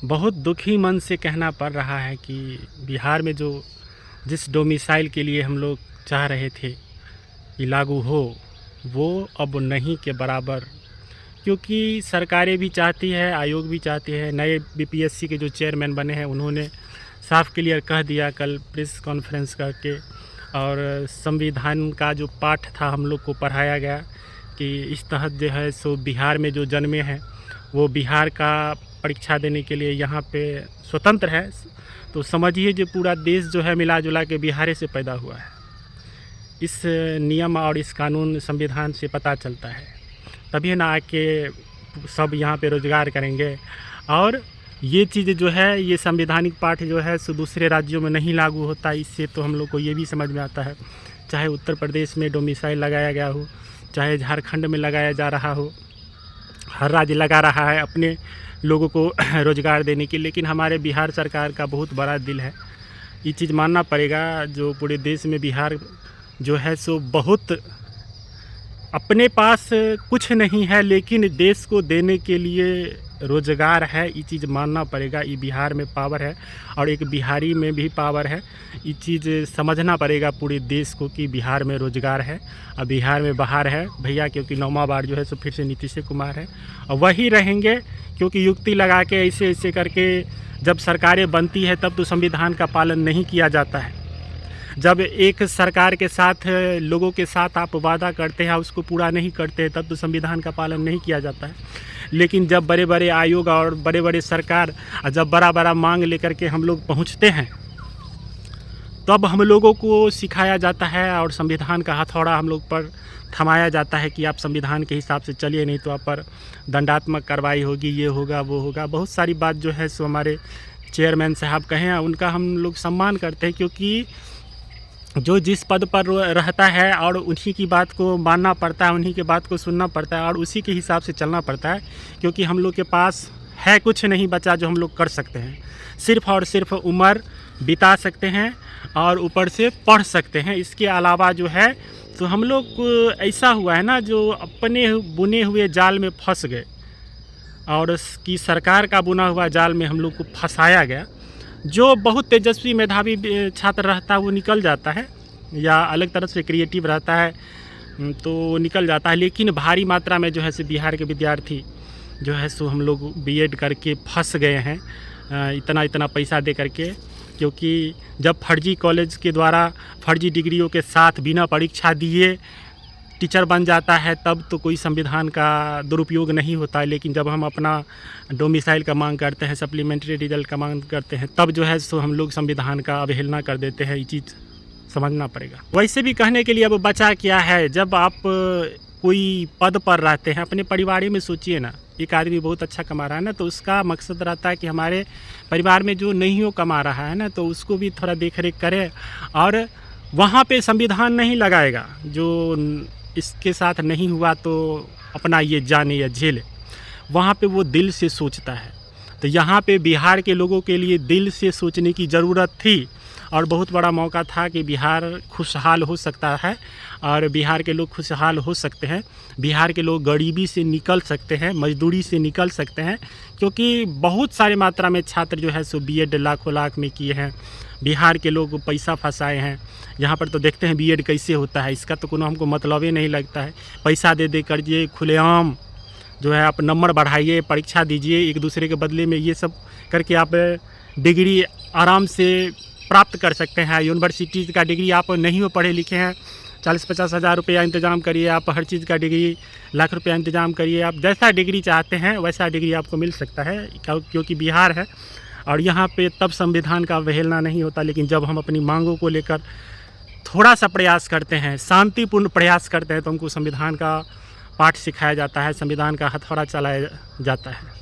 बहुत दुखी मन से कहना पड़ रहा है कि बिहार में जो जिस डोमिसाइल के लिए हम लोग चाह रहे थे कि लागू हो, वो अब नहीं के बराबर, क्योंकि सरकारें भी चाहती है, आयोग भी चाहती है। नए बीपीएससी के जो चेयरमैन बने हैं उन्होंने साफ क्लियर कह दिया कल प्रेस कॉन्फ्रेंस करके, और संविधान का जो पाठ था हम लोग को पढ़ाया गया कि इस तहत जो है सो बिहार में जो जन्मे हैं वो बिहार का परीक्षा देने के लिए यहाँ पे स्वतंत्र है। तो समझिए जो पूरा देश जो है मिला जुला के बिहार से पैदा हुआ है। इस नियम और इस कानून संविधान से पता चलता है, तभी ना आके सब यहाँ पे रोज़गार करेंगे। और ये चीज़ जो है, ये संवैधानिक पाठ जो है सो दूसरे राज्यों में नहीं लागू होता। इससे तो हम लोग को ये भी समझ में आता है, चाहे उत्तर प्रदेश में डोमिसाइल लगाया गया हो, चाहे झारखंड में लगाया जा रहा हो, हर राज्य लगा रहा है अपने लोगों को रोज़गार देने के। लेकिन हमारे बिहार सरकार का बहुत बड़ा दिल है, ये चीज़ मानना पड़ेगा। जो पूरे देश में बिहार जो है सो बहुत अपने पास कुछ नहीं है, लेकिन देश को देने के लिए रोज़गार है, ये चीज़ मानना पड़ेगा। ये बिहार में पावर है और एक बिहारी में भी पावर है। ये चीज़ समझना पड़ेगा पूरे देश को कि बिहार में रोज़गार है और बिहार में बाहर है भैया, क्योंकि 9वां बार जो है सो फिर से नीतीश कुमार है और वही रहेंगे। क्योंकि युक्ति लगा के ऐसे ऐसे करके जब सरकारें बनती है तब तो संविधान का पालन नहीं किया जाता है। जब एक सरकार के साथ, लोगों के साथ आप वादा करते हैं उसको पूरा नहीं करते हैं, तब तो संविधान का पालन नहीं किया जाता है। लेकिन जब बड़े बड़े आयोग और बड़े बड़े सरकार जब बड़ा बड़ा मांग लेकर के हम लोग पहुंचते हैं, तब हम लोगों को सिखाया जाता है और संविधान का हथौड़ा हम लोग पर थमाया जाता है कि आप संविधान के हिसाब से चलिए, नहीं तो आप पर दंडात्मक कार्रवाई होगी, ये होगा वो होगा। बहुत सारी बात जो है सो हमारे चेयरमैन साहब कहें, उनका हम लोग सम्मान करते हैं, क्योंकि जो जिस पद पर रहता है और उन्हीं की बात को मानना पड़ता है, उन्हीं की बात को सुनना पड़ता है और उसी के हिसाब से चलना पड़ता है। क्योंकि हम लोग के पास है कुछ नहीं बचा जो हम लोग कर सकते हैं, सिर्फ़ और सिर्फ उम्र बिता सकते हैं और ऊपर से पढ़ सकते हैं। इसके अलावा जो है तो हम लोग को ऐसा हुआ है ना, जो अपने बुने हुए जाल में फंस गए और उसकी सरकार का बुना हुआ जाल में हम लोग को फंसाया गया। जो बहुत तेजस्वी मेधावी छात्र रहता है वो निकल जाता है, या अलग तरह से क्रिएटिव रहता है तो निकल जाता है। लेकिन भारी मात्रा में जो है सो बिहार के विद्यार्थी जो है सो हम लोग बीएड करके फंस गए हैं, इतना इतना पैसा दे करके। क्योंकि जब फर्जी कॉलेज के द्वारा फर्जी डिग्रियों के साथ बिना परीक्षा दिए टीचर बन जाता है, तब तो कोई संविधान का दुरुपयोग नहीं होता है। लेकिन जब हम अपना डोमिसाइल का मांग करते हैं, सप्लीमेंट्री रिजल्ट का मांग करते हैं, तब जो है सो हम लोग संविधान का अवहेलना कर देते हैं। ये चीज़ समझना पड़ेगा। वैसे भी कहने के लिए अब बचा क्या है, जब आप कोई पद पर रहते हैं, अपने परिवार में सोचिए ना, एक आदमी बहुत अच्छा कमा रहा है ना, तो उसका मकसद रहता है कि हमारे परिवार में जो नहीं हो कमा रहा है ना, तो उसको भी थोड़ा देख रेख करें। और वहाँ पे संविधान नहीं लगाएगा, जो इसके साथ नहीं हुआ तो अपना ये जाने या झेले, वहाँ पे वो दिल से सोचता है। तो यहाँ पे बिहार के लोगों के लिए दिल से सोचने की ज़रूरत थी और बहुत बड़ा मौका था कि बिहार खुशहाल हो सकता है और बिहार के लोग खुशहाल हो सकते हैं। बिहार के लोग गरीबी से निकल सकते हैं, मजदूरी से निकल सकते हैं, क्योंकि बहुत सारे मात्रा में छात्र जो है सो बीएड लाखों लाख में किए हैं। बिहार के लोग पैसा फंसाए हैं। यहाँ पर तो देखते हैं बीएड कैसे होता है, इसका तो कोनो हमको मतलब ही नहीं लगता है। पैसा दे दे कर ये खुलेआम जो है आप नंबर बढ़ाइए, परीक्षा दीजिए एक दूसरे के बदले में, ये सब करके आप डिग्री आराम से प्राप्त कर सकते हैं। यूनिवर्सिटीज़ का डिग्री आप नहीं हो पढ़े लिखे हैं, 40-50 हज़ार रुपया इंतज़ाम करिए, आप हर चीज़ का डिग्री लाख रुपया इंतज़ाम करिए, आप जैसा डिग्री चाहते हैं वैसा डिग्री आपको मिल सकता है। क्योंकि बिहार है और यहाँ पे तब संविधान का अवहेलना नहीं होता। लेकिन जब हम अपनी मांगों को लेकर थोड़ा सा प्रयास करते हैं, शांतिपूर्ण प्रयास करते हैं, तो हमको संविधान का पाठ सिखाया जाता है, संविधान का हथौड़ा चलाया जाता है।